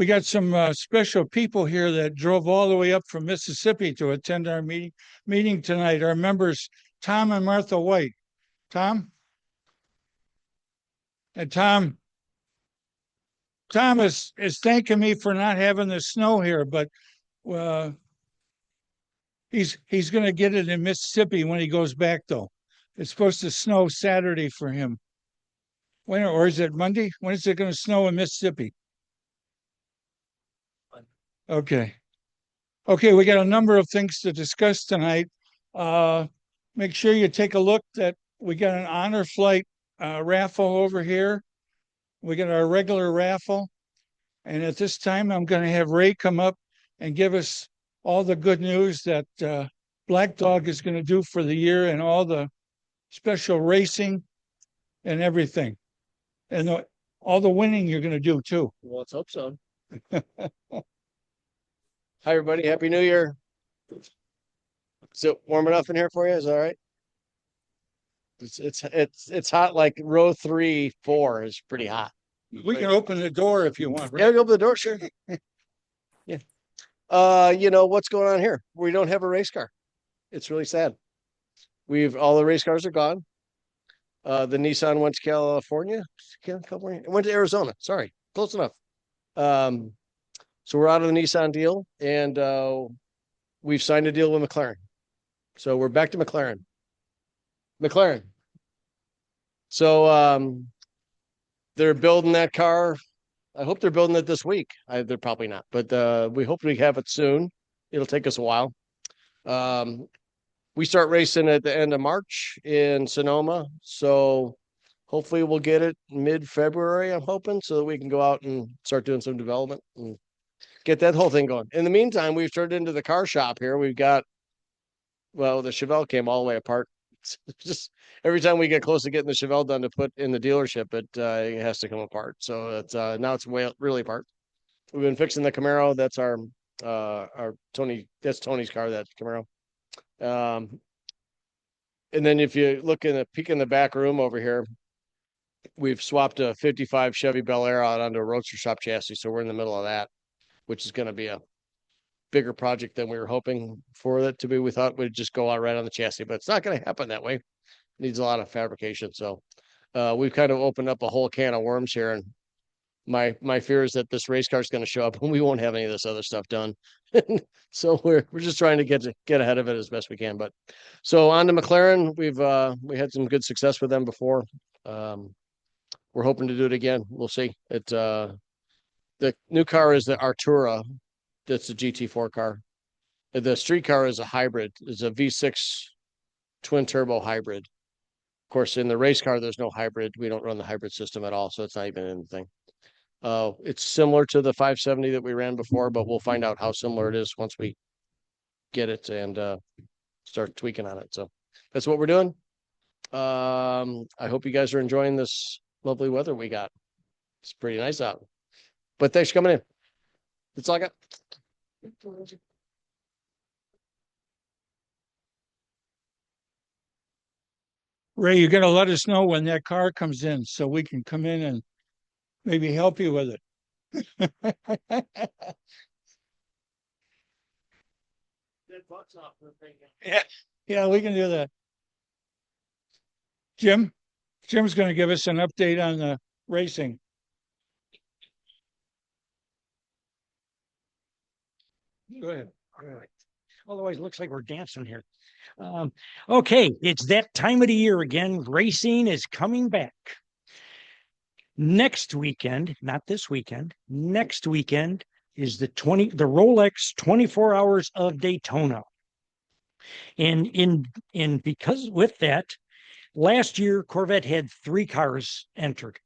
We got some special people here that drove all the way up from Mississippi to attend our meeting tonight. Our members, Tom and Martha White. Tom? And Tom is thanking me for not having the snow here, but uh, he's going to get it in Mississippi when he goes back, though. It's supposed to snow Saturday for him. When, or is it Monday? When is it going to snow in Mississippi? Okay. Okay, we got a number of things to discuss tonight. Make sure you take a look that we got an honor flight raffle over here. We got our regular raffle. And at this time, I'm going to have Ray come up and give us all the good news that Black Dog is going to do for the year and all the special racing and everything. And all the winning you're going to do too. Well, let's hope so. Hi, everybody. Happy New Year. Is it warm enough in here for you? Is that all right? It's hot. Like row 3, 4 is pretty hot. We can open the door if you want. Right? Yeah, open the door, sure. Yeah. You know what's going on here? We don't have a race car. It's really sad. All the race cars are gone. The Nissan went to California. It went to Arizona. Sorry, close enough. So we're out of the Nissan deal, and we've signed a deal with McLaren. So we're back to McLaren. So they're building that car. I hope they're building it this week. They're probably not, but we hope we have it soon. It'll take us a while. We start racing at the end of March in Sonoma. So hopefully we'll get it mid-February, I'm hoping, so that we can go out and start doing some development and get that whole thing going. In the meantime, we've turned into the car shop here. We've got, well, the Chevelle came all the way apart. Just every time we get close to getting the Chevelle done to put in the dealership, it has to come apart. So it's now it's really apart. We've been fixing the Camaro. That's our Tony. That's Tony's car. That Camaro. And then if you look in the peek in the back room over here, we've swapped a 55 Chevy Bel Air out onto a Roadster Shop chassis. So we're in the middle of that, which is going to be a bigger project than we were hoping for it to be. We thought we'd just go out right on the chassis, but it's not going to happen that way. It needs a lot of fabrication. So we've kind of opened up a whole can of worms here. And my fear is that this race car is going to show up and we won't have any of this other stuff done. So we're just trying to get ahead of it as best we can. But so on to McLaren, we had some good success with them before. We're hoping to do it again. We'll see. The new car is the Artura. That's the GT4 car. The street car is a hybrid. It's a V6 twin turbo hybrid. Of course, in the race car, there's no hybrid. We don't run the hybrid system at all, so it's not even anything. It's similar to the 570 that we ran before, but we'll find out how similar it is once we get it and start tweaking on it. So that's what we're doing. I hope you guys are enjoying this lovely weather we got. It's pretty nice out. But thanks for coming in. That's all I got. Ray, you got to let us know when that car comes in so we can come in and maybe help you with it. Yeah, we can do that. Jim's going to give us an update on the racing. Go ahead. All right. Otherwise, it looks like we're dancing here. Okay, it's that time of the year again. Racing is coming back. Next weekend, not this weekend, next weekend is the Rolex 24 Hours of Daytona. And because with that, last year Corvette had 3 cars entered.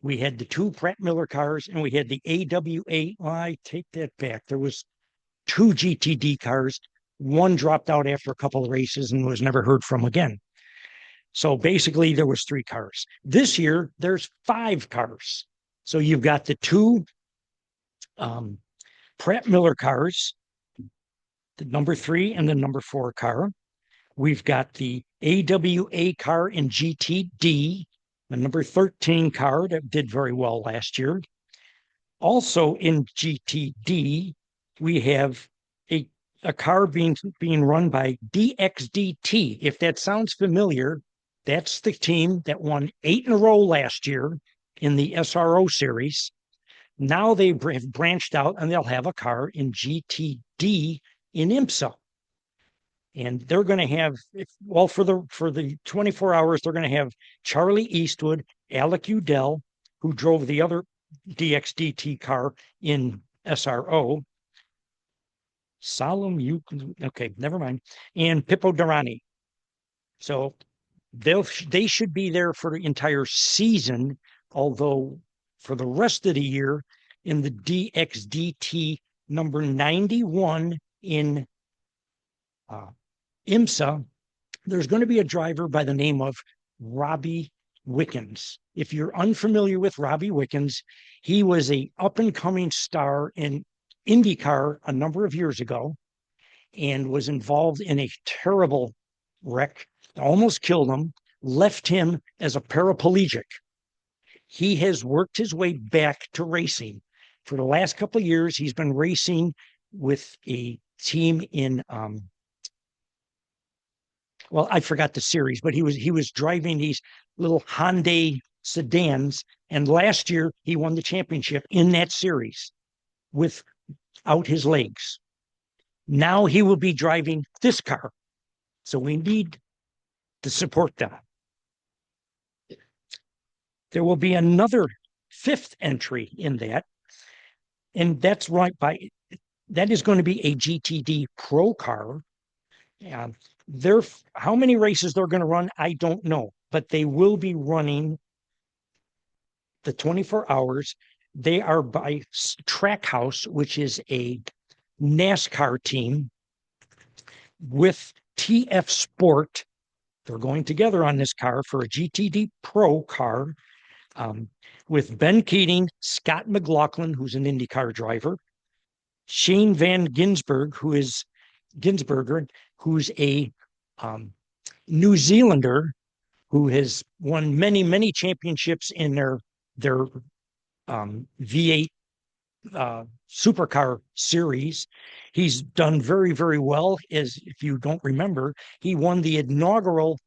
We had the 2 Pratt Miller cars and we had the AWA. Well, I take that back. There was 2 GTD cars. One dropped out after a couple of races and was never heard from again. So basically there was 3 cars. This year there's 5 cars. So you've got the 2 Pratt Miller cars, the number 3 and the number 4 car. We've got the AWA car in GTD, the number 13 car that did very well last year. Also in GTD, we have a car being run by DXDT. If that sounds familiar, that's the team that won 8 in a row last year in the SRO series. Now they have branched out and they'll have a car in GTD in IMSA. And they're going to have, well, for the 24 hours, they're going to have Charlie Eastwood, Alec Udell, who drove the other DXDT car in SRO. Okay, never mind. And Pippo Durrani. So they should be there for the entire season, although for the rest of the year in the DXDT number 91 in IMSA, there's going to be a driver by the name of Robbie Wickens. If you're unfamiliar with Robbie Wickens, he was a up and coming star in IndyCar a number of years ago and was involved in a terrible wreck, almost killed him, left him as a paraplegic. He has worked his way back to racing. For the last couple of years, he's been racing with a team in well, I forgot the series, but he was driving these little Hyundai sedans, and last year he won the championship in that series without his legs. Now he will be driving this car, so we need to support that. There will be another 5th entry in that, and that is going to be a GTD Pro car. How many races they're going to run, I don't know, but they will be running the 24 hours. They are by Trackhouse, which is a NASCAR team, with TF Sport. They're going together on this car for a GTD Pro car, with Ben Keating, Scott McLaughlin, who's an IndyCar driver, Shane Van Gisbergen, who's a New Zealander who has won many championships in their V8 supercar series. He's done very well. As if you don't remember, he won the inaugural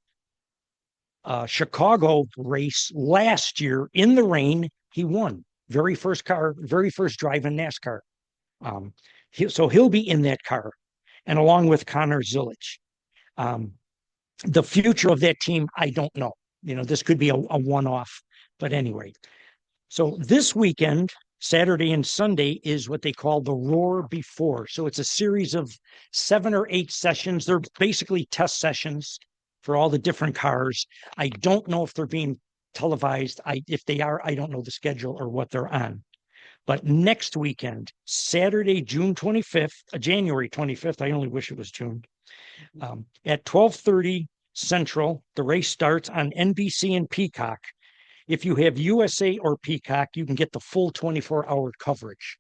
Chicago race last year in the rain. He won very first drive in NASCAR. So he'll be in that car, and along with Connor Zilic. The future of that team, I don't know. This could be a one-off, but anyway. So this weekend, Saturday and Sunday, is what they call the Roar Before. So it's a series of 7 or 8 sessions. They're basically test sessions for all the different cars. I don't know if they're being televised. If they are, I don't know the schedule or what they're on. But next weekend, Saturday, January 25th, I only wish it was June, at 12:30 Central, the race starts on NBC and Peacock. If you have USA or Peacock, you can get the full 24-hour coverage.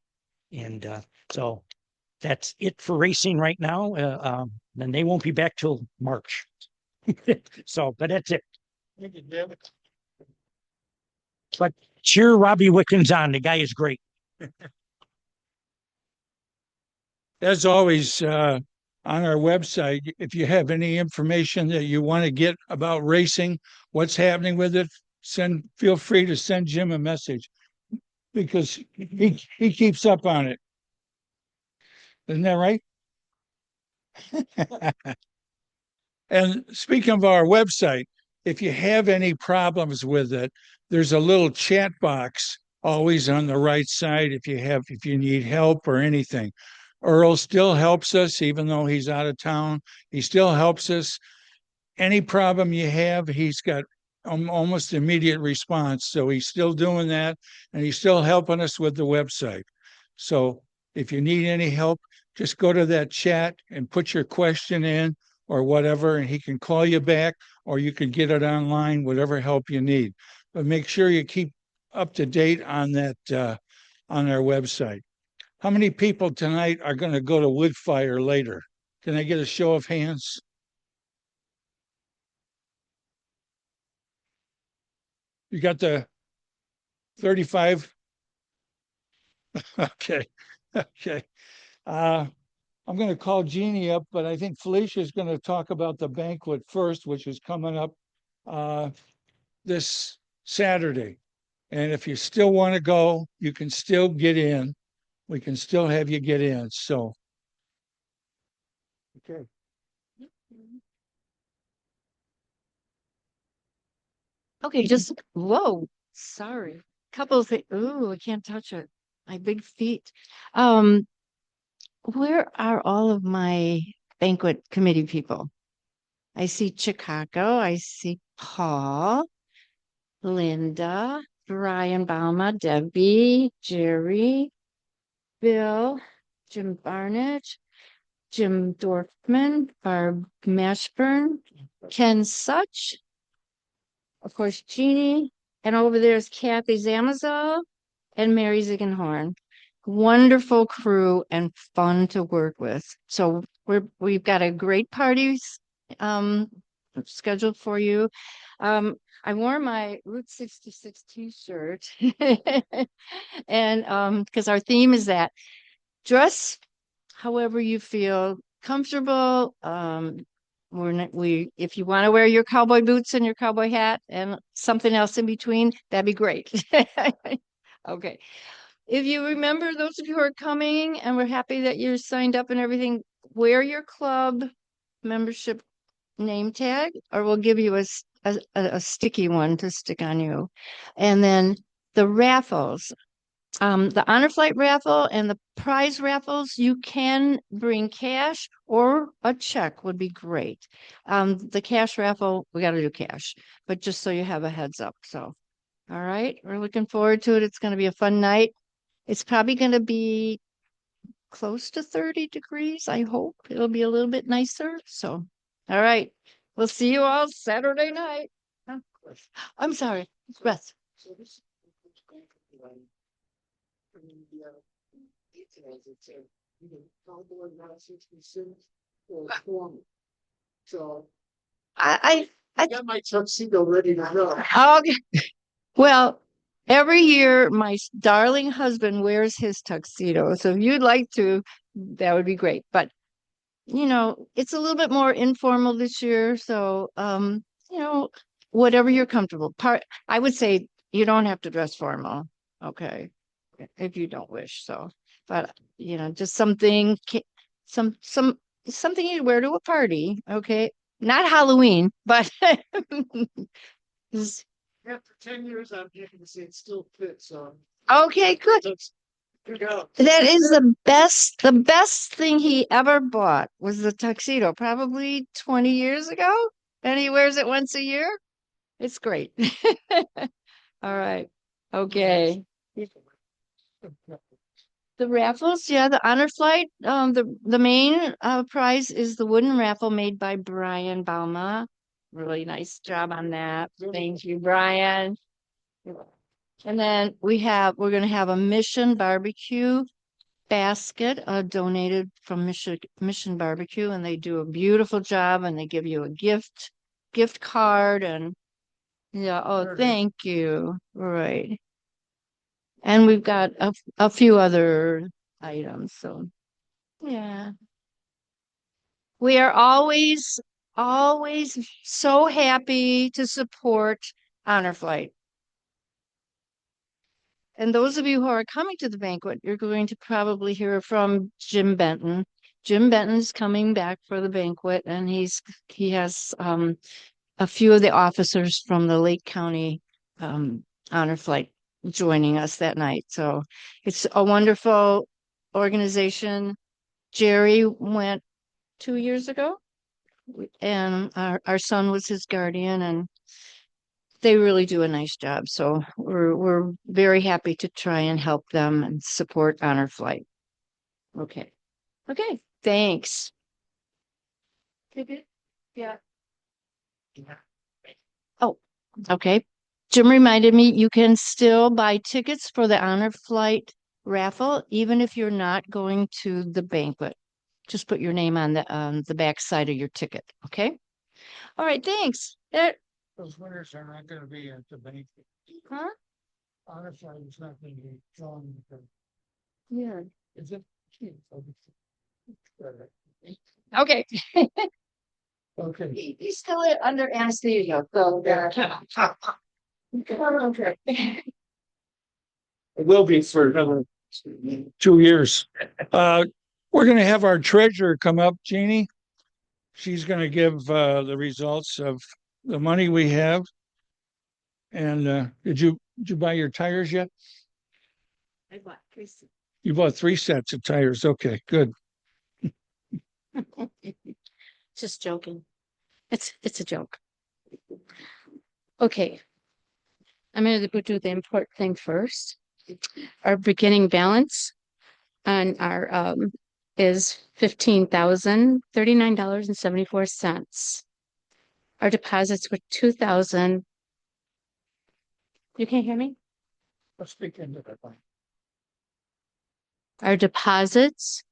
And so that's it for racing right now. And they won't be back till March. But that's it. Thank you, David. But cheer Robbie Wickens on. The guy is great. As always, on our website, if you have any information that you want to get about racing, what's happening with it, feel free to send Jim a message, because he keeps up on it. Isn't that right? And speaking of our website, if you have any problems with it, there's a little chat box always on the right side if you need help or anything. Earl still helps us, even though he's out of town. He still helps us. Any problem you have, he's got almost immediate response. So he's still doing that, and he's still helping us with the website. So if you need any help, just go to that chat and put your question in or whatever, and he can call you back, or you can get it online, whatever help you need. But make sure you keep up to date on that, on our website. How many people tonight are going to go to Woodfire later? Can I get a show of hands? You got the 35? Okay, okay. Uh, I'm going to call Jeannie up, but I think Felicia is going to talk about the banquet first, which is coming up uh, this Saturday. And if you still want to go, you can still get in. We can still have you get in. So, okay. Okay, just whoa, sorry. Couple of things. Ooh, I can't touch it. My big feet. Um, where are all of my banquet committee people? I see Chicago, I see Paul, Linda, Brian Bauma, Debbie, Jerry, Bill, Jim Barnett, Jim Dorfman, Barb Mashburn, Ken Such, of course, Jeannie, and over there's Kathy Zamazal and Mary Ziegenhorn. Wonderful crew and fun to work with. So we've got a great party um, scheduled for you. I wore my Route 66 t-shirt and because our theme is that dress however you feel comfortable. If you want to wear your cowboy boots and your cowboy hat and something else in between, that'd be great. Okay. If you remember, those of you who are coming and we're happy that you're signed up and everything, wear your club membership name tag, or we'll give you a sticky one to stick on you. And then the raffles. The honor flight raffle and the prize raffles, you can bring cash or a check would be great. The cash raffle, we got to do cash, but just so you have a heads up. So, all right, we're looking forward to it. It's going to be a fun night. It's probably going to be close to 30 degrees. I hope it'll be a little bit nicer. So, all right, we'll see you all Saturday night. Huh? I'm sorry, Beth. So I got my tuxedo ready to go. Okay. Well, every year my darling husband wears his tuxedo. So if you'd like to, that would be great. But it's a little bit more informal this year. So whatever you're comfortable. I would say you don't have to dress formal. Okay. If you don't wish. So, but just something you'd wear to a party. Okay. Not Halloween, but After 10 years, I'm happy to say it still fits. So okay, good. good go. That is the best thing he ever bought was the tuxedo, probably 20 years ago. And he wears it once a year. It's great. All right. Okay. The raffles, yeah, the honor flight. The main prize is the wooden raffle made by Brian Bauma. Really nice job on that. Thank you, Brian. And then we're going to have a Mission Barbecue basket donated from Mission Barbecue, and they do a beautiful job, and they give you a gift card, and yeah. Oh, thank you. Right. And we've got a few other items. So yeah, we are always so happy to support Honor Flight. And those of you who are coming to the banquet, you're going to probably hear from Jim Benton. Jim Benton's coming back for the banquet, and he has a few of the officers from the Lake County Honor Flight joining us that night. So it's a wonderful organization. Jerry went 2 years ago, and our son was his guardian, and they really do a nice job. So we're very happy to try and help them and support Honor Flight. Okay. Okay. Thanks. Yeah. Oh, okay. Jim reminded me you can still buy tickets for the Honor Flight raffle, even if you're not going to the banquet. Just put your name on the back side of your ticket. Okay. All right. Thanks. Those winners are not going to be at the banquet. Huh? Honor flight is not going to be drawn. Yeah. Is it? Okay. Okay. He's still under anesthesia, so. Okay. It will be for another. 2 years. We're going to have our treasurer come up, Jeannie. She's going to give the results of the money we have. And did you buy your tires yet? I bought 3. You bought 3 sets of tires. Okay, good. Just joking. It's a joke. Okay. I'm going to do the important thing first. Our beginning balance on our is $15,039.74. Our deposits were 2,000. You can't hear me? Let's speak into that one. Our deposits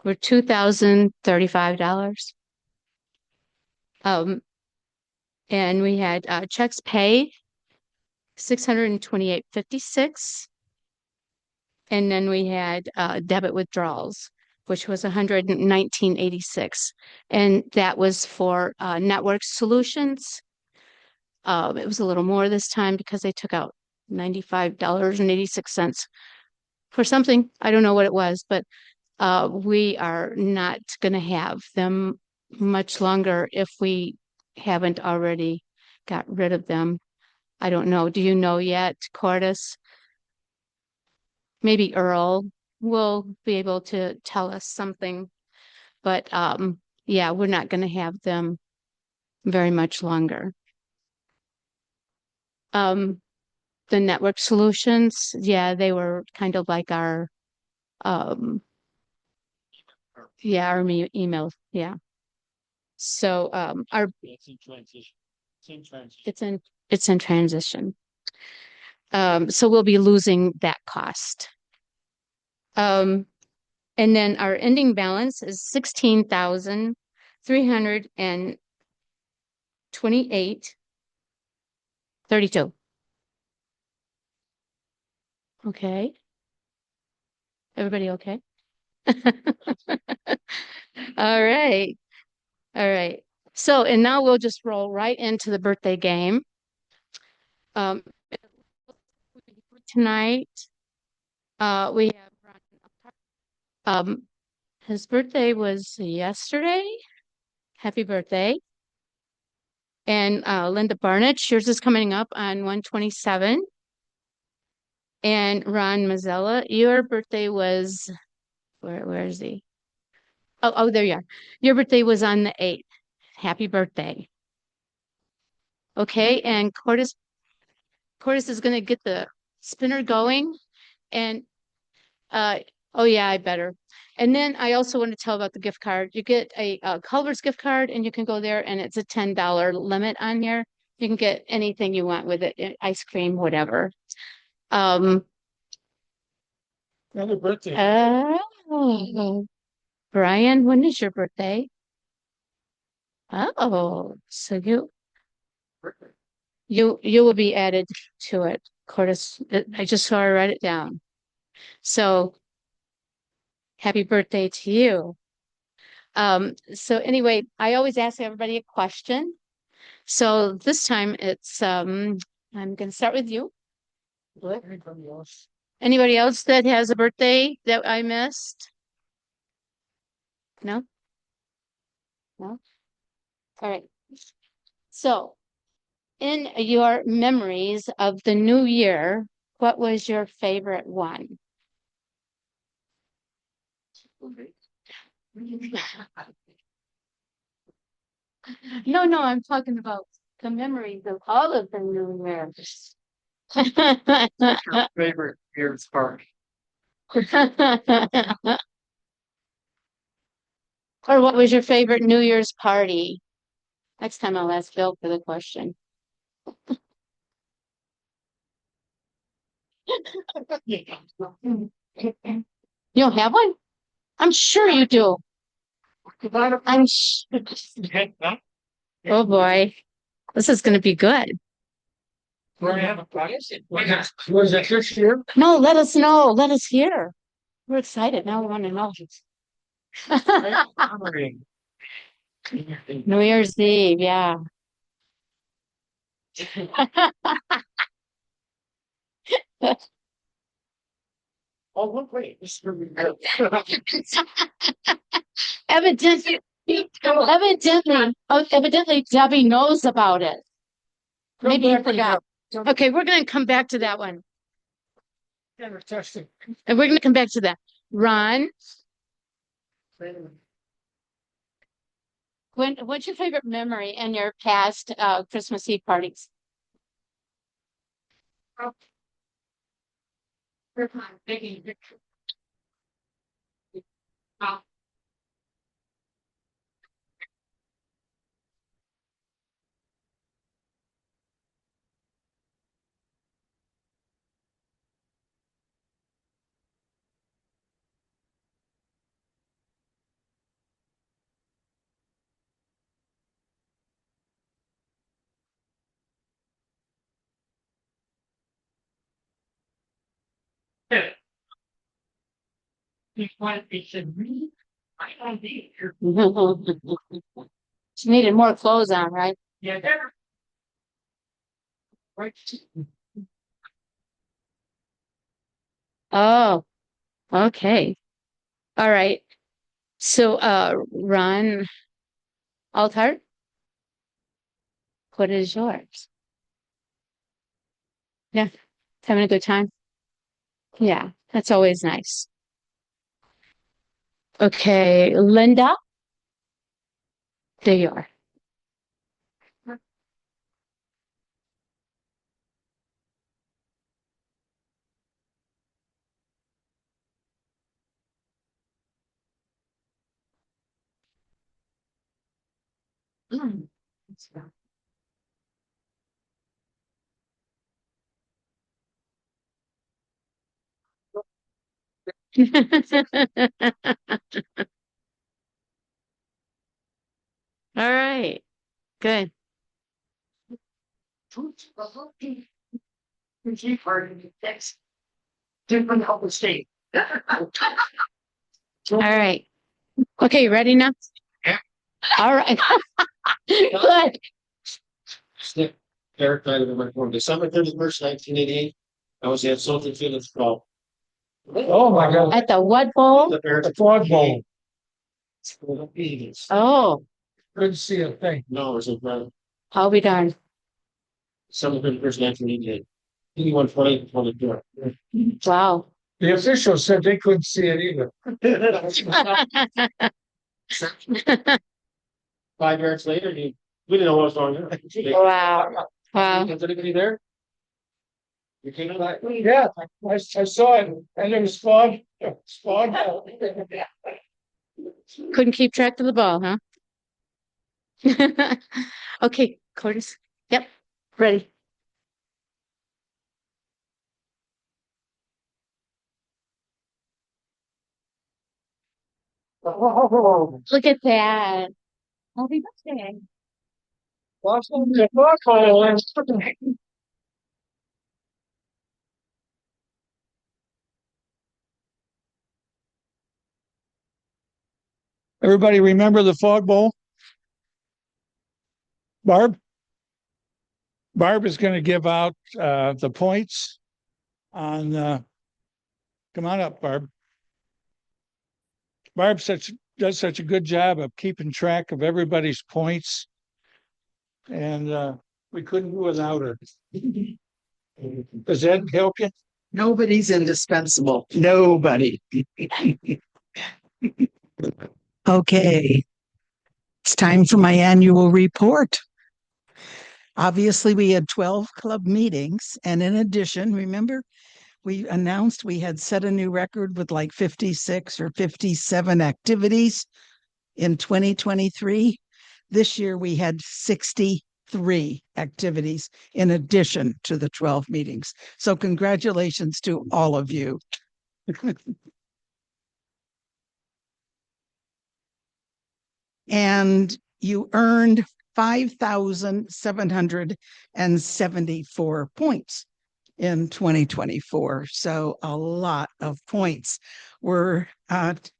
were $2,035. And we had checks paid 628.56. And then we had debit withdrawals, which was 119.86. And that was for network solutions. It was a little more this time because they took out $95.86 for something. I don't know what it was, but we are not going to have them much longer if we haven't already got rid of them. I don't know. Do you know yet, Cordis? Maybe Earl will be able to tell us something, but yeah, we're not going to have them very much longer. The network solutions, yeah, they were kind of like our email, yeah. So our It's in transition. It's in transition. it's in transition. So we'll be losing that cost. And then our ending balance is 16,328.32. Okay. Everybody okay? All right. All right. So, and now we'll just roll right into the birthday game. Um, tonight, we have his birthday was yesterday. Happy birthday. And Linda Barnett, yours is coming up on 1/27. And Ron Mazzella, your birthday was where is he? Oh, there you are. Your birthday was on the 8th. Happy birthday. Okay, and Cordis is gonna get the spinner going. And oh yeah, I better. And then I also want to tell about the gift card. You get a Culver's gift card, and you can go there, and it's a $10 limit on here. You can get anything you want with it, ice cream, whatever. Another birthday. Oh, Brian, when is your birthday? Oh, so you will be added to it, Curtis. I just saw her write it down. So happy birthday to you. So anyway, I always ask everybody a question. So this time it's I'm gonna start with you. Anybody else? Anybody else that has a birthday that I missed? No? No? All right. So in your memories of the new year, what was your favorite one? No, I'm talking about the memories of all of the new years. Favorite Beards Park. Or what was your favorite New Year's party? Next time I'll ask Bill for the question. You don't have one? I'm sure you do. I'm oh boy, this is going to be good. Was it this year? No, let us know. Let us hear. We're excited. Now we want to know. New Year's Eve, yeah. Oh, look, wait. Evidently, evidently Debbie knows about it. Maybe you forgot. Okay, we're gonna come back to that one. Testing. And we're gonna come back to that. Ron, what's your favorite memory in your past Christmas Eve parties? She needed more clothes on, right? Yeah. Right. Oh, okay. All right. So, Ron Althart, what is yours? Yeah, having a good time. Yeah, that's always nice. Okay, Linda, there you are. All right, good. Different help the state. All right. Okay, you ready now? Yeah. All right. Good. Snip. Eric died on December 31st, 1988. I was at Soldier Field at Oh, my God. At the what bowl? The Frog Bowl. Oh, Good to see you. Thank No, it was in I'll be darned. December 31st, 1988. 81 20 22. Wow. The officials said they couldn't see it either. 5 yards later, we didn't know what was going on. Wow. Wow. Is anybody there? You came in like, Yeah, I saw it and it was fog. Fog. Couldn't keep track of the ball, huh? Okay, Curtis. Yep, ready. Look at that. Happy birthday. Everybody remember the Fog Bowl? Barb? Barb is going to give out the points on, come on up, Barb. Barb does such a good job of keeping track of everybody's points. And we couldn't do without her. Does that help you? Nobody's indispensable. Nobody. Okay. It's time for my annual report. Obviously, we had 12 club meetings. And in addition, remember, we announced we had set a new record with like 56 or 57 activities in 2023. This year, we had 63 activities in addition to the 12 meetings. So congratulations to all of you. And you earned 5,774 points. in 2024. So a lot of points were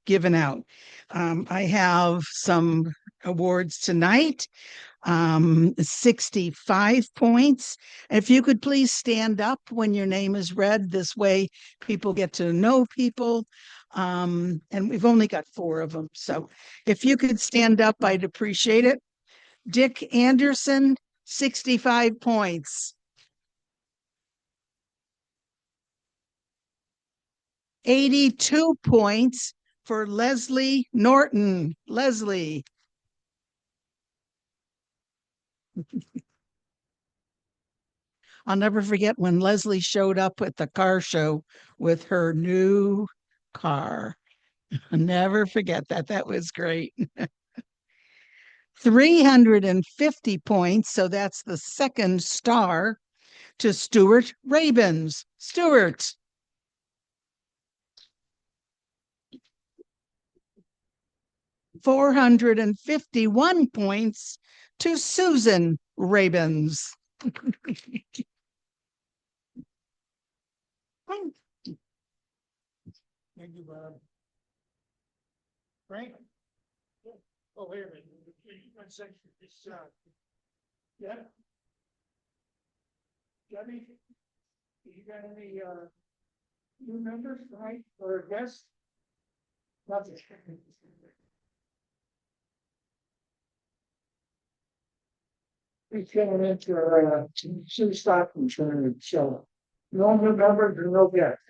given out. I have some awards tonight. 65 points. If you could please stand up when your name is read, this way people get to know people. And we've only got 4 of them. So if you could stand up, I'd appreciate it. Dick Anderson, 65 points. 82 points for Leslie Norton. Leslie. I'll never forget when Leslie showed up at the car show with her new car. I'll never forget that. That was great. 350 points. So that's the second star to Stuart Rabins. Stuart. $451 to Susan Rabins. Thank you, Bob. Frank? Oh, wait a minute. One second. Yeah? Debbie? You got any, new members, right, or guests? Nothing. He's going into, Sue Stockton trying to show. No new members and no guests.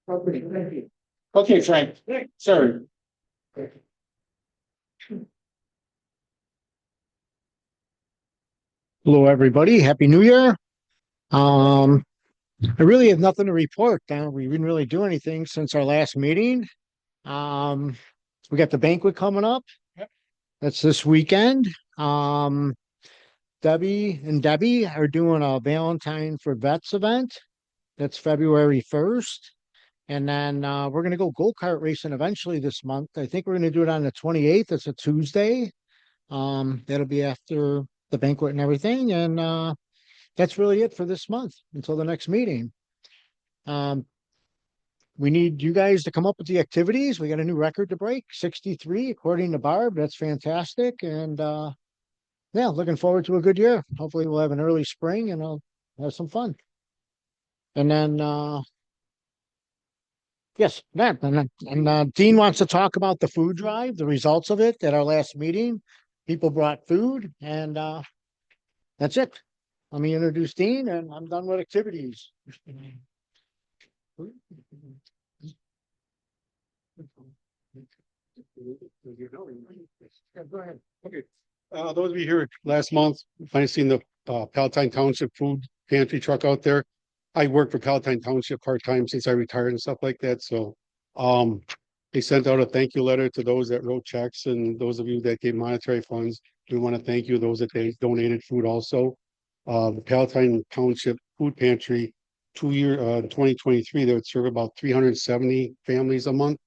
Okay, thank you. Okay, Frank, sorry. Hello, everybody. Happy New Year. I really have nothing to report. We didn't really do anything since our last meeting. We got the banquet coming up. Yep. That's this weekend. Debbie and Debbie are doing a Valentine for Vets event. That's February 1st. And then we're going to go-kart racing eventually this month. I think we're going to do it on the 28th. It's a Tuesday. That'll be after the banquet and everything. And that's really it for this month until the next meeting. We need you guys to come up with the activities. We got a new record to break, 63 according to Barb. That's fantastic. And yeah, looking forward to a good year. Hopefully we'll have an early spring and I'll have some fun. And then yes, that and Dean wants to talk about the food drive, the results of it at our last meeting. People brought food, and that's it. Let me introduce Dean, and I'm done with activities. Go ahead. Okay. Those of you here last month, finally seen the Palatine Township food pantry truck out there. I worked for Palatine Township part-time since I retired and stuff like that. So they sent out a thank you letter to those that wrote checks and those of you that gave monetary funds. We want to thank you, those that they donated food also. The Palatine Township Food Pantry, 2023, they would serve about 370 families a month.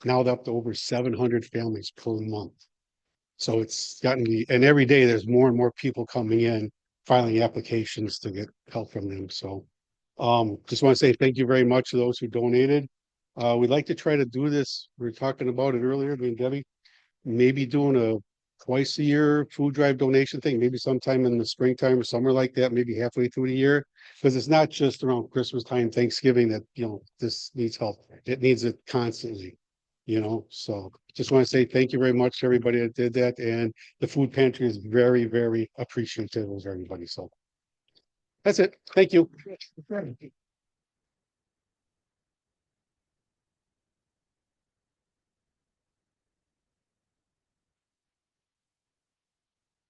Now they're up to over 700 families per month. So it's gotten to be, and every day there's more and more people coming in, filing applications to get help from them. So just want to say thank you very much to those who donated. We'd like to try to do this. We were talking about it earlier, me and Debbie, maybe doing a twice a year food drive donation thing, maybe sometime in the springtime or somewhere like that, maybe halfway through the year. Because it's not just around Christmas time, Thanksgiving that, this needs help. It needs it constantly, so just want to say thank you very much to everybody that did that. And the food pantry is very, very appreciative of everybody. So that's it. Thank you.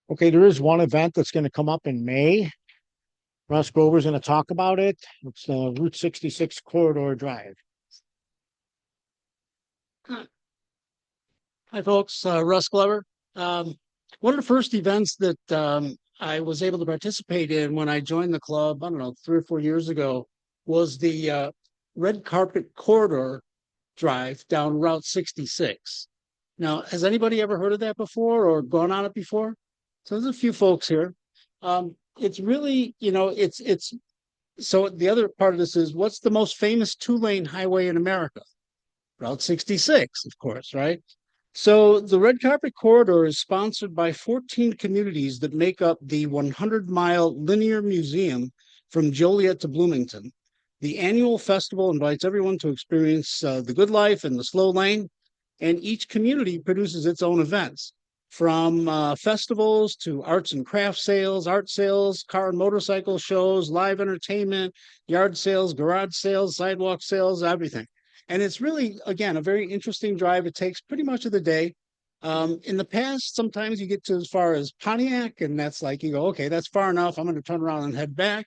Okay, there is one event that's going to come up in May. Russ Grover's going to talk about it. It's the Route 66 Corridor Drive. Hi, folks. Russ Glover. One of the first events that I was able to participate in when I joined the club, I don't know, 3 or 4 years ago, was the Red Carpet Corridor Drive down Route 66. Now, has anybody ever heard of that before or gone on it before? So there's a few folks here. It's really, it's So the other part of this is, what's the most famous two-lane highway in America? Route 66, of course, right? So the Red Carpet Corridor is sponsored by 14 communities that make up the 100-mile linear museum from Joliet to Bloomington. The annual festival invites everyone to experience the good life and the slow lane, and each community produces its own events, from festivals to arts and craft sales, art sales, car and motorcycle shows, live entertainment, yard sales, garage sales, sidewalk sales, everything. And it's really, again, a very interesting drive. It takes pretty much of the day. In the past, sometimes you get to as far as Pontiac, and that's like, you go, okay, that's far enough. I'm going to turn around and head back.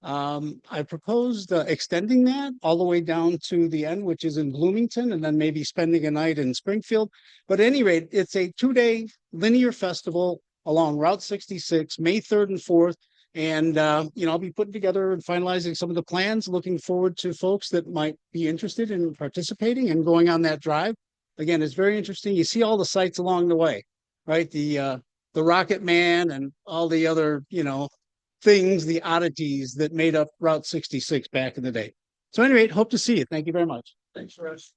I proposed extending that all the way down to the end, which is in Bloomington, and then maybe spending a night in Springfield. But at any rate, it's a 2-day linear festival along Route 66, May 3rd and 4th. And, I'll be putting together and finalizing some of the plans, looking forward to folks that might be interested in participating and going on that drive. Again, it's very interesting. You see all the sights along the way, right? The Rocket Man and all the other, things, the oddities that made up Route 66 back in the day. So, at any rate, hope to see you. Thank you very much. Thanks, Russ.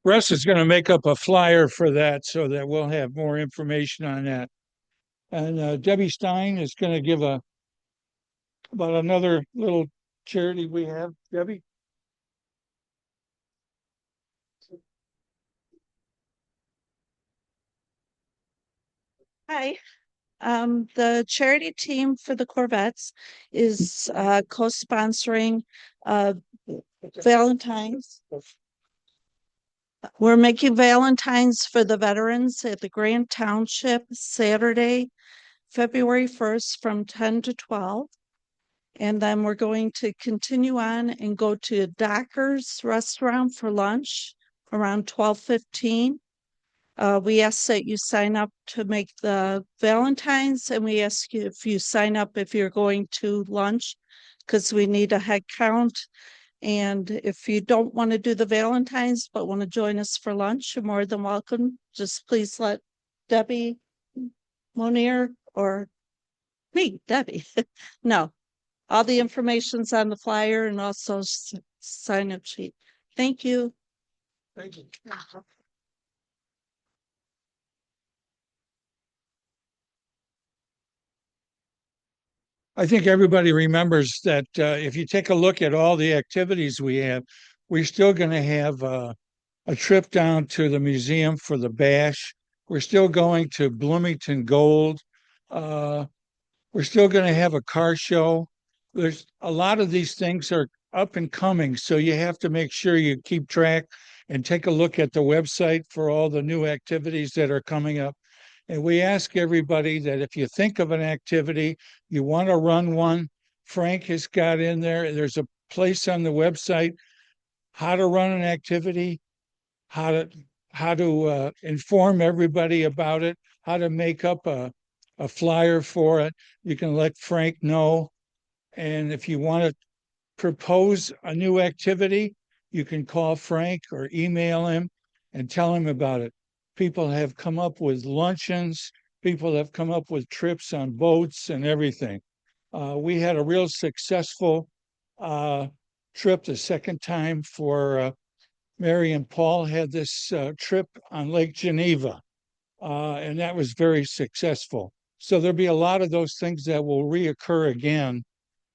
Russ is going to make up a flyer for that so that we'll have more information on that. And Debbie Stein is going to give about another little charity we have. Debbie? Hi. The charity team for the Corvettes is co-sponsoring Valentine's. We're making Valentine's for the veterans at the Grand Township Saturday, February 1st from 10 to 12. And then we're going to continue on and go to Docker's Restaurant for lunch around 12:15. We ask that you sign up to make the Valentine's, and we ask you if you sign up if you're going to lunch, because we need a head count. And if you don't want to do the Valentine's but want to join us for lunch, you're more than welcome. Just please let Debbie Monier or me, Debbie, know. All the information's on the flyer and also sign up sheet. Thank you. Thank you. I think everybody remembers that if you take a look at all the activities we have, we're still going to have a trip down to the museum for the bash. We're still going to Bloomington Gold. We're still going to have a car show. There's a lot of these things are up and coming, so you have to make sure you keep track and take a look at the website for all the new activities that are coming up. And we ask everybody that if you think of an activity, you want to run one, Frank has got in there's a place on the website, how to run an activity, how to inform everybody about it, how to make up a flyer for it. You can let Frank know. And if you want to propose a new activity, you can call Frank or email him and tell him about it. People have come up with luncheons. People have come up with trips on boats and everything. We had a real successful trip the second time for Mary and Paul had this trip on Lake Geneva, and that was very successful. So there'll be a lot of those things that will reoccur again,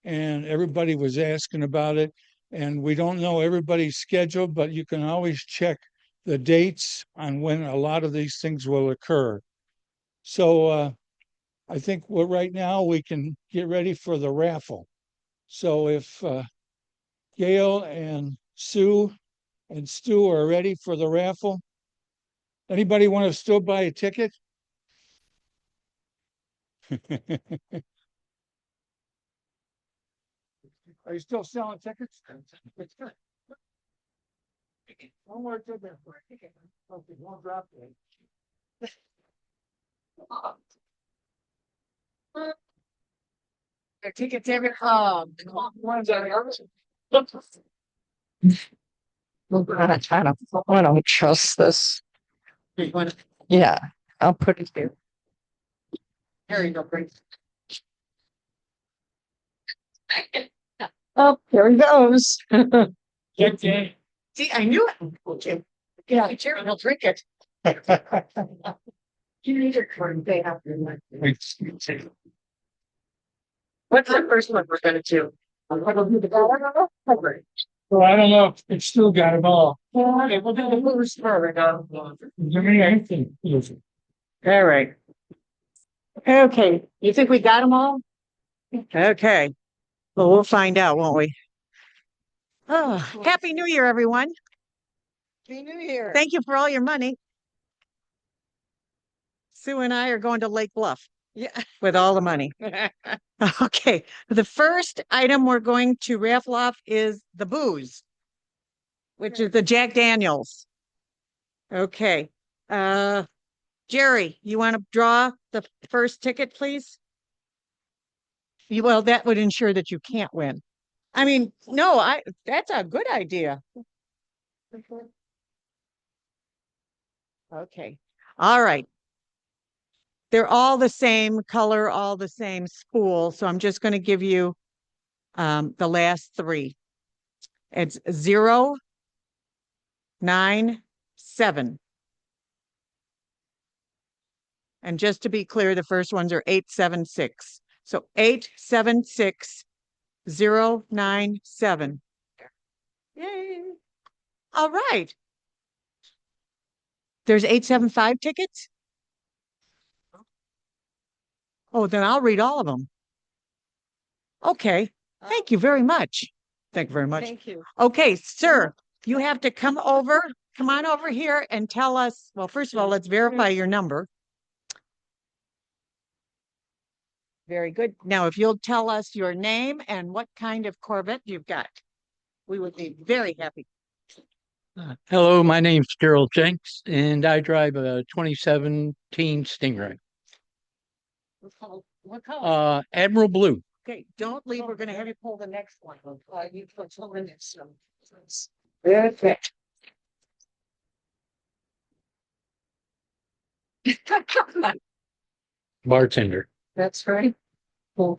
and everybody was asking about it. And we don't know everybody's schedule, but you can always check the dates on when a lot of these things will occur. So I think right now we can get ready for the raffle. So if Gail and Sue and Stu are ready for the raffle, anybody want to still buy a ticket? Are you still selling tickets? One more ticket for a ticket. Okay, won't drop it. The tickets every club. I don't trust this. Yeah, I'll put it here. There you go, Brink. Oh, there he goes. See, I knew it. Okay. Yeah, Jerry, I'll drink it. You need your card. They have your money. What's the first one we're gonna do? I'm gonna do the ball. Well, I don't know. It's still got them all. Okay, we'll do the first part. Give me anything. All right. Okay, you think we got them all? Okay. Well, we'll find out, won't we? Oh, Happy New Year, everyone. Happy New Year. Thank you for all your money. Sue and I are going to Lake Bluff. Yeah. With all the money. Okay. The first item we're going to raffle off is the booze, which is the Jack Daniels. Okay. Jerry, you want to draw the first ticket, please? Well, that would ensure that you can't win. I mean, no, that's a good idea. Okay. All right. They're all the same color, all the same spool. So I'm just going to give you the last three. It's 0, 9, 7. And just to be clear, the first ones are 876. So 876 097. Yay. All right. There's 875 tickets. Oh, then I'll read all of them. Okay. Thank you very much. Thank you very much. Thank you. Okay, sir, you have to come over. Come on over here and tell us. Well, first of all, let's verify your number. Very good. Now, if you'll tell us your name and what kind of Corvette you've got, we would be very happy. Hello, my name's Gerald Jenks, and I drive a 2017 Stingray. What color? Admiral Blue. Okay, don't leave. We're going to have you pull the next one. You put some in this. Perfect. Bartender. That's right. I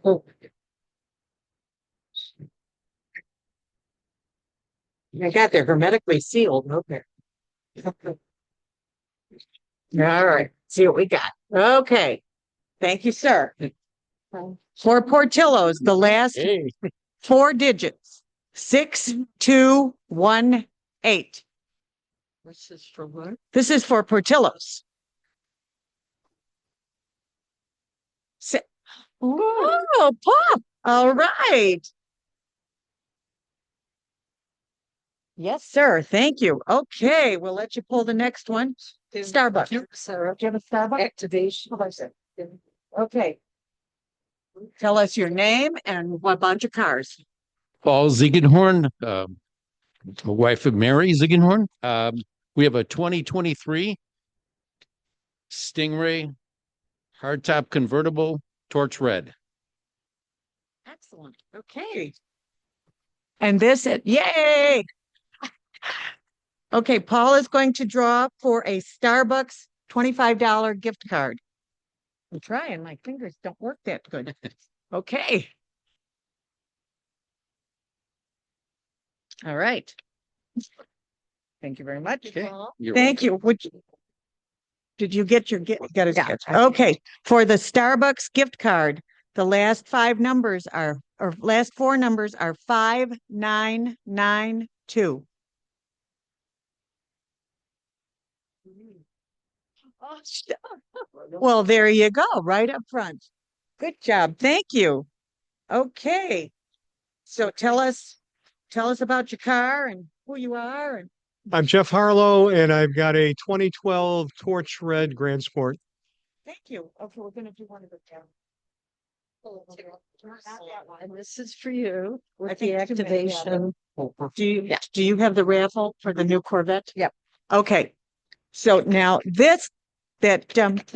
got they're hermetically sealed. Okay. All right. See what we got. Okay. Thank you, sir. For Portillo's, the last four digits, 6218. This is for what? This is for Portillo's. Oh, Pop. All right. Yes, sir. Thank you. Okay, we'll let you pull the next one. Starbucks. Sarah, do you have a Starbucks? Activation. Okay. Tell us your name and what bunch of cars. Paul Ziegenhorn, my wife of Mary Ziegenhorn. We have a 2023 Stingray hardtop convertible, torch red. Excellent. Okay. And this, yay! Okay, Paul is going to draw for a Starbucks $25 gift card. I'm trying, my fingers don't work that good. Okay. All right. Thank you very much. Okay. Thank you. Did you get your got it? Okay. For the Starbucks gift card, the last five numbers are, or last four numbers are 5992. Well, there you go, right up front. Good job. Thank you. Okay. So tell us about your car and who you are. And I'm Jeff Harlow, and I've got a 2012 Torch Red Grand Sport. thank you. Okay, we're gonna do one of the down. And this is for you I with think the you can make that activation. Do you have the raffle for the new Corvette? Yep. Okay. So now this that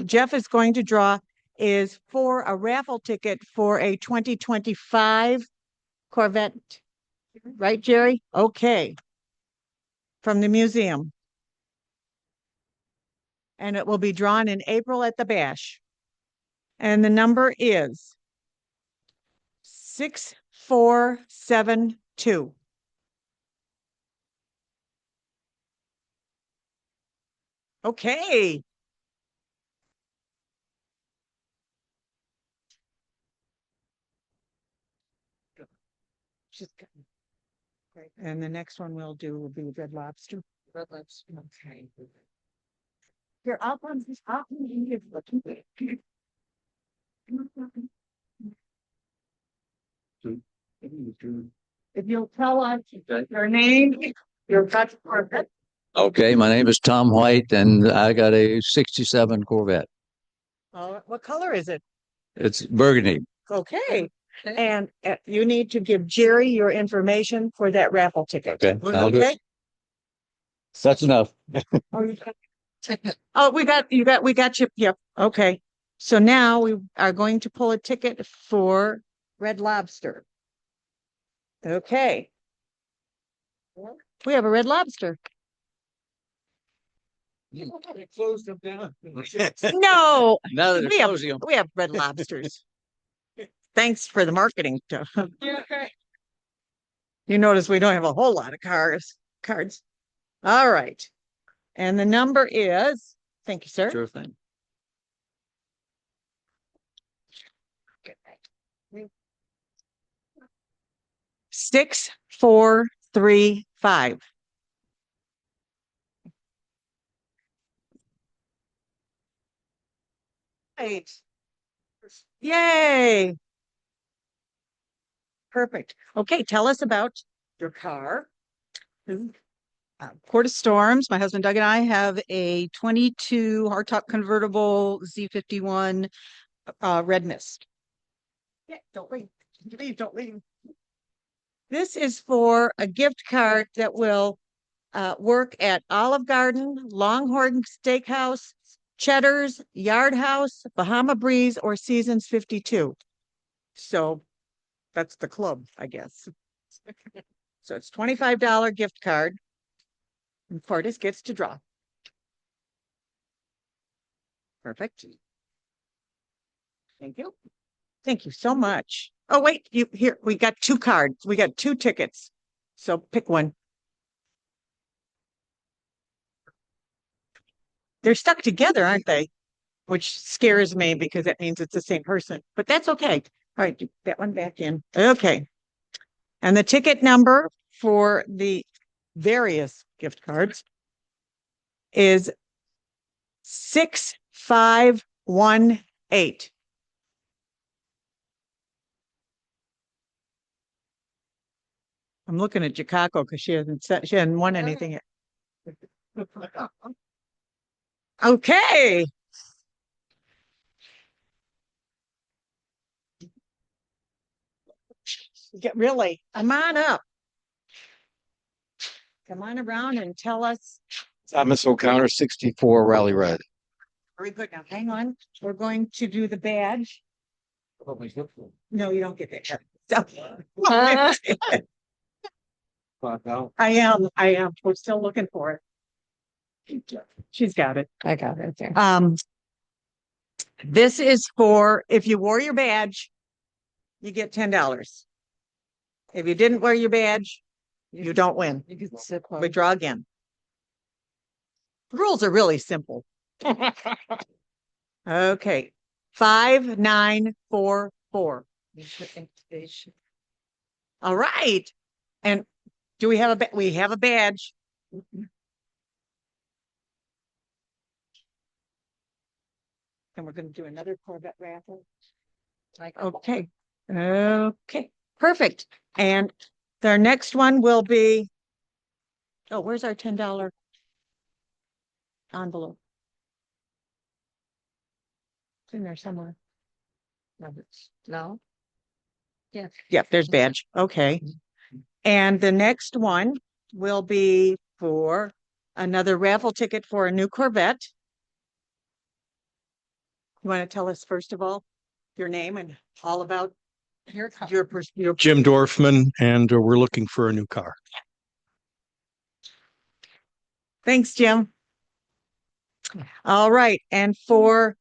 Jeff is going to draw is for a raffle ticket for a 2025 Corvette. Right, Jerry? Okay. From the museum. And it will be drawn in April at the Bash. And the number is 6472. Okay. And the next one we'll do will be Red Lobster. Red Lobster. Okay. Here, I'll give you. If you'll tell us your name, your budget. Okay, my name is Tom White and I got a 67 Corvette. What color is it? It's burgundy. Okay. And you need to give Jerry your information for that raffle ticket. Okay, I'll do it. That's enough. Oh, we got you. Yep. Okay. So now we are going to pull a ticket for Red Lobster. Okay. We have a Red Lobster. They closed them down. No, Now that they're we have closing them. we have Red Lobsters. Thanks for the marketing stuff. You notice we don't have a whole lot of cards. All right. And the number is, thank you, sir. Sure thing. Six, 4, 3, 5. Right. Yay. Perfect. Okay, tell us about your car. Port of Storms. My husband Doug and I have a 22 hardtop convertible Z51 red mist. Yeah, don't leave. Don't leave. This is for a gift card that will work at Olive Garden, Longhorn Steakhouse, Cheddar's, Yard House, Bahama Breeze, or Seasons 52. So that's the club, I guess. So it's $25 gift card. And Fortis gets to draw. Perfect. Thank you. Thank you so much. Oh, wait, we got 2 cards. We got 2 tickets. So pick one. They're stuck together, aren't they? Which scares me because that means it's the same person, but that's okay. All right, get that one back in. Okay. And the ticket number for the various gift cards is 6518. I'm looking at Jacaco because she hasn't won anything yet. Okay. Really, come on up. Come on around and tell us. Thomas O'Connor, 64 Rally Red. Very good. Now, hang on. We're going to do the badge. No, you don't get that. I am. We're still looking for it. She's got it. I got it there. This is for if you wore your badge, you get $10. If you didn't wear your badge, you don't win. We draw again. The rules are really simple. Okay. 5944. All right. And do we have we have a badge? And we're going to do another Corvette raffle. Okay. Okay. Perfect. And their next one will be, oh, where's our $10 envelope? It's in there somewhere. No. Yeah. Yep, there's badge. Okay. And the next one will be for another raffle ticket for a new Corvette. You want to tell us, first of all, your name and all about your Jim Dorfman, and we're looking for a new car. Thanks, Jim. All right. And for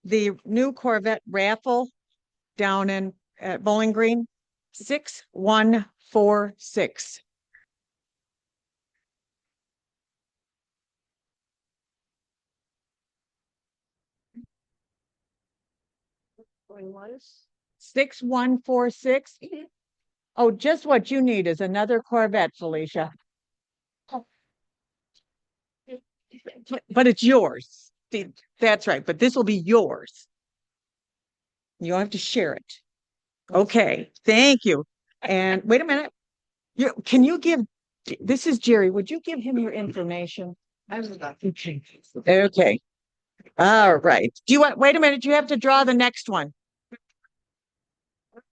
the new Corvette raffle down in at Bowling Green, 6146. What is? 6146. Oh, just what you need is another Corvette, Felicia. But it's yours. See, that's right. But this will be yours. You'll have to share it. Okay. Thank you. And wait a minute. Can you give, this is Jerry. Would you give him your information? Okay. All right. Do you want, wait a minute. You have to draw the next one.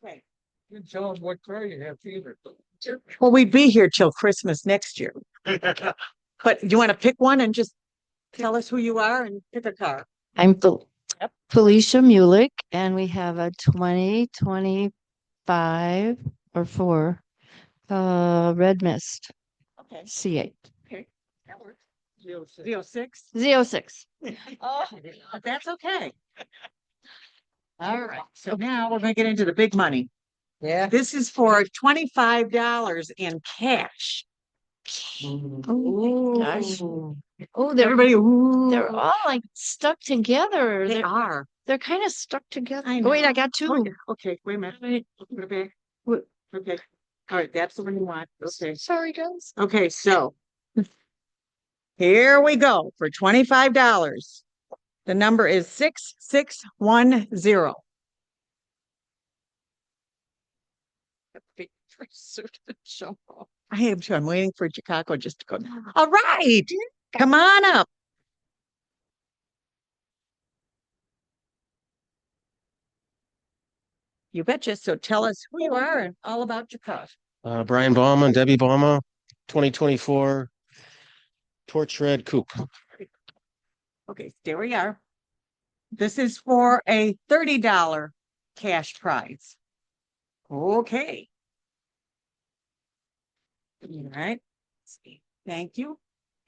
Okay. You tell them what car you have, Peter. Well, we'd be here till Christmas next year. But do you want to pick one and just tell us who you are and pick a car? I'm Felicia Mulick, and we have a 2025 or 4 Red Mist Okay. C8. Okay. That works. Z06. Z06. Oh, that's okay. All right. So now we're going to get into the big money. Yeah. This is for $25 in cash. Oh, gosh. Oh, they're Everybody, ooh. they're all like stuck together. They are. They're kind of stuck together. I Oh, wait, know. I got 2. Oh, yeah. Okay, wait a minute. Wait. Put it back. Okay. All right, that's the one you want. Okay. Sorry, guys. Okay, so here we go for $25. The number is 6610. I am too. I'm waiting for Chicago just to go. All right, come on up. You betcha. So tell us who you are and all about your car. Brian Bauma and Debbie Bauma, 2024 Torch Red Coupe. Okay, there we are. This is for a $30 cash prize. Okay. All right. Thank you.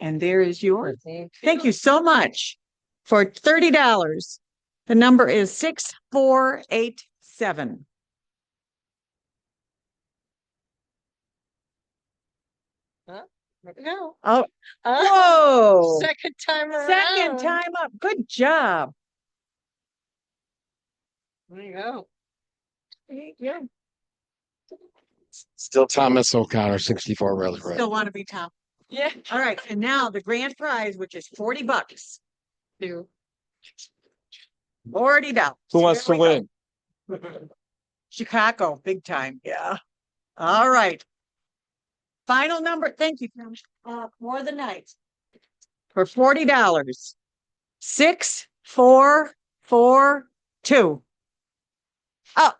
And there is yours. Thank you so much. For $30, the number is 6487. No. Oh, whoa. Second time around. Second time up. Good job. There you go. Yeah. Still Thomas O'Connor, 64 Rally Road. Still want to be top. Yeah. All right. And now the grand prize, which is $40. Do. $40. Who wants to win? Chicago, big time. Yeah. All right. Final number. Thank you. For the night. For $40. 6442. Oh.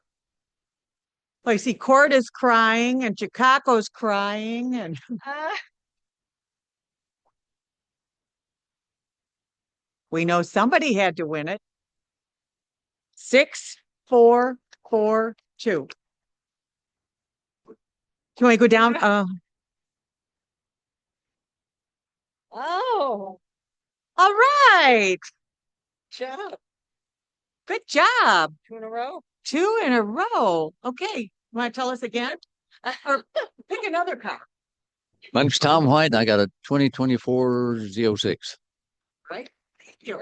Well, you see, Court is crying and Chicago's crying and we know somebody had to win it. 6442. Can we go down? Oh. All right. Job. Good job. 2 in a row. 2 in a row. Okay. Want to tell us again? Or pick another car. My name's Tom White, and I got a 2024 Z06. Right. Thank you.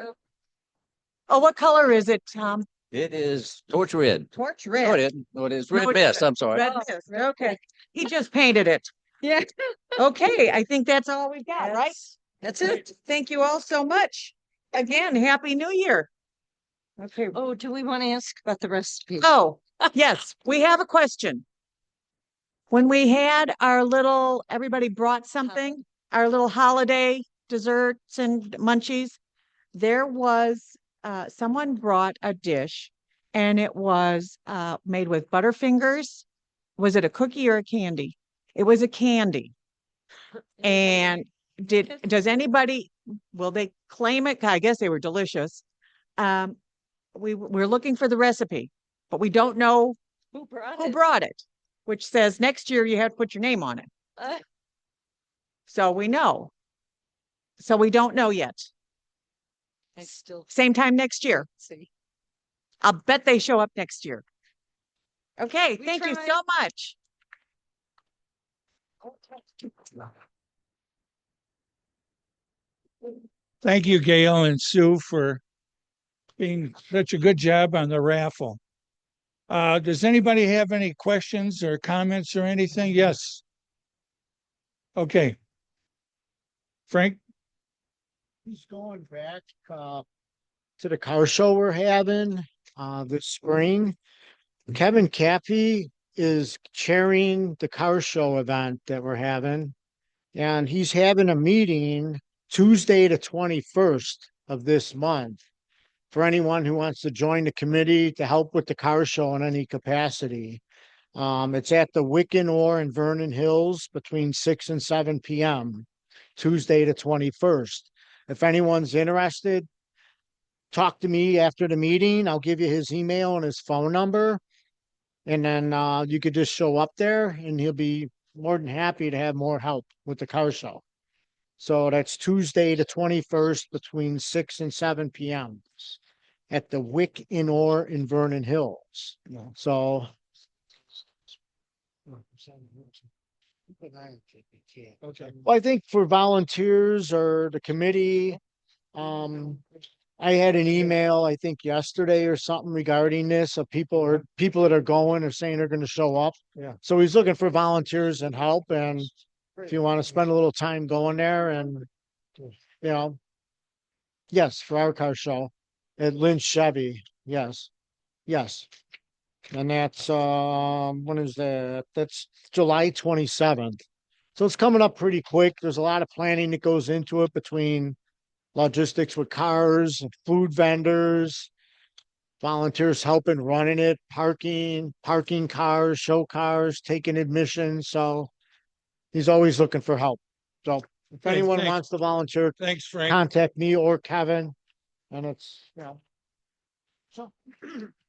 Oh, what color is it, Tom? It is torch red. Torch red. No, it is red No, it mist. isn't. I'm sorry. Red mist. Okay. He just painted it. Yeah. Okay. I think that's all we've got, right? That's it. Thank you all so much. Again, Happy New Year. Okay. Oh, do we want to ask about the recipe? Oh, yes, we have a question. When we had our little, everybody brought something, our little holiday desserts and munchies, there was, someone brought a dish and it was made with Butterfingers. Was it a cookie or a candy? It was a candy. And does anybody, will they claim it? I guess they were delicious. We're looking for the recipe, but we don't know Who brought who it? brought it, which says next year you have to put your name on it. So we know. So we don't know yet. I still Same time next year. see. I'll bet they show up next year. Okay, thank you so much. Thank you, Gail and Sue, for being such a good job on the raffle. Does anybody have any questions or comments or anything? Yes. Okay. Frank? He's going back to the car show we're having this spring. Kevin Caffey is chairing the car show event that we're having, and he's having a meeting Tuesday the 21st of this month for anyone who wants to join the committee to help with the car show in any capacity. It's at the Wicken-Orr in Vernon Hills between 6 and 7 p.m. Tuesday the 21st. If anyone's interested, talk to me after the meeting. I'll give you his email and his phone number. And then you could just show up there and he'll be more than happy to have more help with the car show. So that's Tuesday the 21st between 6 and 7 p.m. at the Wicken-Orr in Vernon Hills. So okay. Well, I think for volunteers or the committee, I had an email, I think yesterday or something regarding this of people that are going or saying they're going to show up. Yeah. So he's looking for volunteers and help. And if you want to spend a little time going there and, yes, for our car show at Lynch Chevy. Yes. Yes. And that's, when is that? That's July 27th. So it's coming up pretty quick. There's a lot of planning that goes into it between logistics with cars, food vendors, volunteers helping running it, parking cars, show cars, taking admissions. So he's always looking for help. So if Okay, anyone thanks. wants to volunteer, Thanks, Frank. contact me or Kevin. And it's, so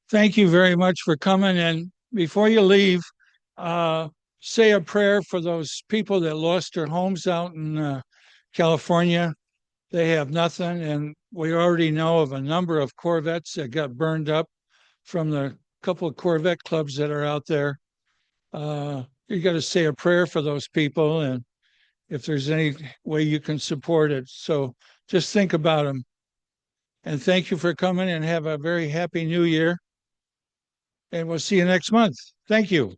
Thank you very much for coming. And before you leave, say a prayer for those people that lost their homes out in California. They have nothing. And we already know of a number of Corvettes that got burned up from the couple of Corvette clubs that are out there. You got to say a prayer for those people. And if there's any way you can support it. So just think about them. And thank you for coming and have a very happy new year. And we'll see you next month. Thank you.